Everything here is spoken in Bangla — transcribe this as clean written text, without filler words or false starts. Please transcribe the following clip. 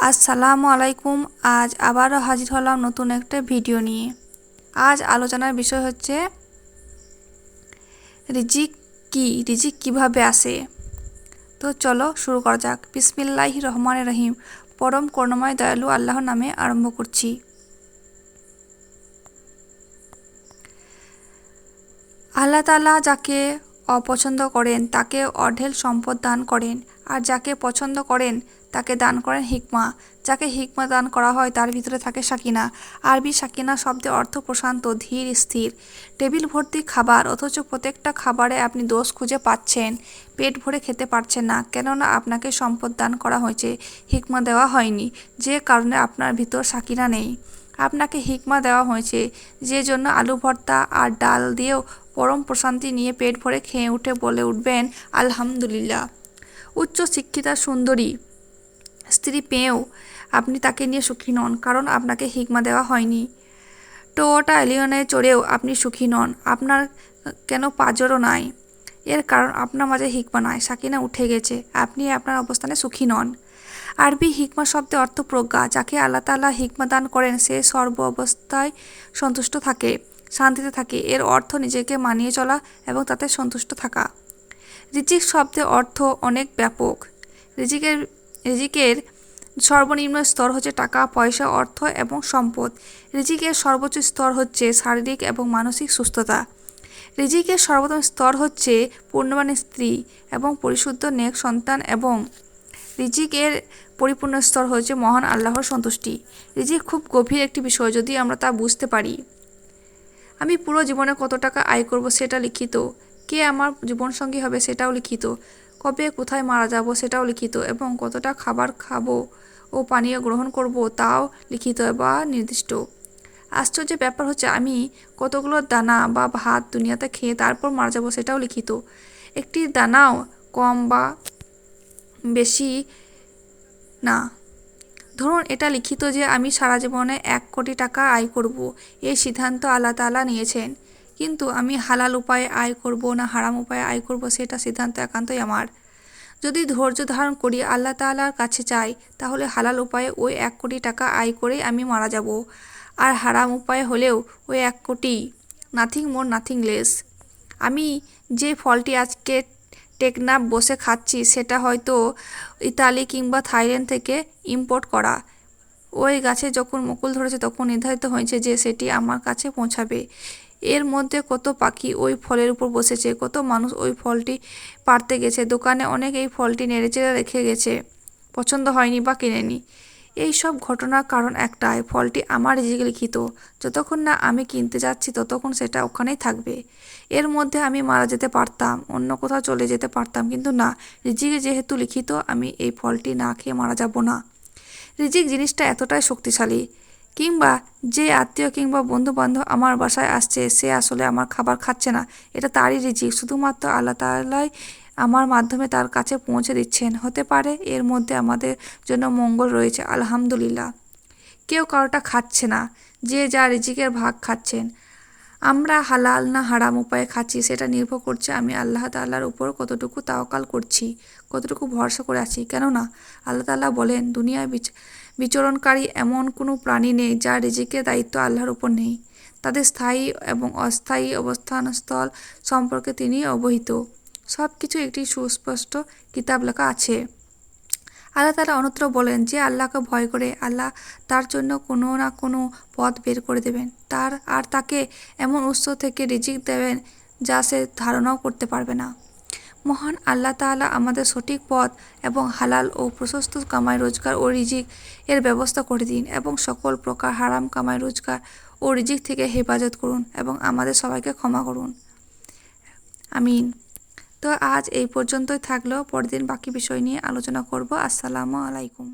আসসালামু আলাইকুম। আজ আবারও হাজির হলাম নতুন একটা ভিডিও নিয়ে। আজ আলোচনার বিষয় হচ্ছে রিজিক কিভাবে আসে। তো চলো শুরু করা যাক। বিসমিল্লাহির রহমানির রহিম। পরম করুণাময় দয়ালু আল্লাহর নামে আরম্ভ করছি। আল্লাহ তাআলা যাকে অপছন্দ করেন তাকে অঢেল সম্পদ দান করেন, আর যাকে পছন্দ করেন তাকে দান করেন হিকমা। যাকে হিকমা দান করা হয় তার ভিতরে থাকে সাকিনা। আরবি সাকিনা শব্দের অর্থ প্রশান্ত, ধীর, স্থির। টেবিল ভর্তি খাবার, অথচ প্রত্যেকটা খাবারে আপনি দোষ খুঁজে পাচ্ছেন। পেট ভরে খেতে পারছেন না, কেননা আপনাকে সম্পদ দান করা হয়েছে, হিকমা দেওয়া হয়নি, যে কারণে আপনার ভিতর সাকিনা নেই। আপনাকে হিকমা দেওয়া হয়েছে, যে জন্য আলু ভর্তা আর ডাল দিয়েও পরম প্রশান্তি নিয়ে পেট ভরে খেয়ে উঠে বলে উঠবেন আলহামদুলিল্লাহ। উচ্চ শিক্ষিতা সুন্দরী স্ত্রী পেয়েও আপনি তাকে নিয়ে সুখী নন, কারণ আপনাকে হিকমা দেওয়া হয়নি। টোয়োটা এলিয়নে চড়েও আপনি সুখী নন, আপনার কেন পাজরও নাই। এর কারণ আপনার মাঝে হিকমা নাই, সাকিনা উঠে গেছে, আপনি আপনার অবস্থানে সুখী নন। আরবি হিকমা শব্দের অর্থ প্রজ্ঞা। যাকে আল্লাহ তাআলা হিকমা দান করেন সে সর্ব অবস্থায় সন্তুষ্ট থাকে, শান্তিতে থাকে। এর অর্থ নিজেকে মানিয়ে চলা এবং তাতে সন্তুষ্ট থাকা। রিজিক শব্দের অর্থ অনেক ব্যাপক। রিজিকের সর্বনিম্ন স্তর হচ্ছে টাকা, পয়সা, অর্থ এবং সম্পদ। রিজিকের সর্বোচ্চ স্তর হচ্ছে শারীরিক এবং মানসিক সুস্থতা। রিজিকের সর্বোত্তম স্তর হচ্ছে পূর্ণবান স্ত্রী এবং পরিশুদ্ধ নেক সন্তান, এবং রিজিকের পরিপূর্ণ স্তর হচ্ছে মহান আল্লাহর সন্তুষ্টি। রিজিক খুব গভীর একটি বিষয়, যদি আমরা তা বুঝতে পারি। আমি পুরো জীবনে কত টাকা আয় করব সেটা লিখিত, কে আমার জীবনসঙ্গী হবে সেটাও লিখিত, কবে কোথায় মারা যাব সেটাও লিখিত, এবং কতটা খাবার খাবো ও পানীয় গ্রহণ করব তাও লিখিত বা নির্দিষ্ট। আশ্চর্যের ব্যাপার হচ্ছে আমি কতগুলো দানা বা ভাত দুনিয়াতে খেয়ে তারপর মারা যাব সেটাও লিখিত। একটি দানাও কম বা বেশি না। ধরুন এটা লিখিত যে আমি সারা জীবনে 1 কোটি টাকা আয় করব, এই সিদ্ধান্ত আল্লাহ তাআলা নিয়েছেন। কিন্তু আমি হালাল উপায়ে আয় করব না হারাম উপায়ে আয় করব সেটা সিদ্ধান্ত একান্তই আমার। যদি ধৈর্য ধারণ করি, আল্লাহ তাআলার কাছে চাই, তাহলে হালাল উপায়ে ওই 1 কোটি টাকা আয় করেই আমি মারা যাব। আর হারাম উপায়ে হলেও ওই 1 কোটি, নাথিং মোর নাথিং লেস। আমি যে ফলটি আজকে টেকনাফ বসে খাচ্ছি সেটা হয়তো ইতালি কিংবা থাইল্যান্ড থেকে ইম্পোর্ট করা। ওই গাছে যখন মুকুল ধরেছে তখন নির্ধারিত হয়েছে যে সেটি আমার কাছে পৌঁছাবে। এর মধ্যে কত পাখি ওই ফলের উপর বসেছে, কত মানুষ ওই ফলটি পাড়তে গেছে, দোকানে অনেক এই ফলটি নেড়েচেড়ে রেখে গেছে, পছন্দ হয়নি বা কিনেনি। এই সব ঘটনার কারণ একটাই, ফলটি আমার রিজিকে লিখিত। যতক্ষণ না আমি কিনতে যাচ্ছি ততক্ষণ সেটা ওখানেই থাকবে। এর মধ্যে আমি মারা যেতে পারতাম, অন্য কোথাও চলে যেতে পারতাম, কিন্তু না, রিজিকে যেহেতু লিখিত আমি এই ফলটি না খেয়ে মারা যাব না। রিজিক জিনিসটা এতটাই শক্তিশালী। কিংবা যে আত্মীয় কিংবা বন্ধুবান্ধব আমার বাসায় আসছে সে আসলে আমার খাবার খাচ্ছে না, এটা তারই রিজিক, শুধুমাত্র আল্লাহ তাআলাই আমার মাধ্যমে তার কাছে পৌঁছে দিচ্ছেন। হতে পারে এর মধ্যে আমাদের জন্য মঙ্গল রয়েছে, আলহামদুলিল্লাহ। কেউ কারোটা খাচ্ছে না, যে যা রিজিকের ভাগ খাচ্ছেন। আমরা হালাল না হারাম উপায়ে খাচ্ছি সেটা নির্ভর করছে আমি আল্লাহ তাআলার উপর কতটুকু তাওয়াক্কাল করছি, কতটুকু ভরসা করে আছি। কেননা আল্লাহ তাআলা বলেন, দুনিয়ায় বিচরণকারী এমন কোনো প্রাণী নেই যার রিজিকের দায়িত্ব আল্লাহর উপর নেই। তাদের স্থায়ী এবং অস্থায়ী অবস্থানস্থল সম্পর্কে তিনি অবহিত। সব কিছু একটি সুস্পষ্ট কিতাব লেখা আছে। আল্লাহ তাআলা অন্যত্র বলেন, যে আল্লাহকে ভয় করে আল্লাহ তার জন্য কোনো না কোনো পথ বের করে দেবেন, তাকে এমন উৎস থেকে রিজিক দেবেন যা সে ধারণাও করতে পারবে না। মহান আল্লাহ তাআলা আমাদের সঠিক পথ এবং হালাল ও প্রশস্ত কামাই রোজগার ও রিজিক এর ব্যবস্থা করে দিন, এবং সকল প্রকার হারাম কামাই রোজগার ও রিজিক থেকে হেফাজত করুন, এবং আমাদের সবাইকে ক্ষমা করুন, আমিন। তো আজ এই পর্যন্তই থাকলো, পরের দিন বাকি বিষয় নিয়ে আলোচনা করব। আসসালামু আলাইকুম।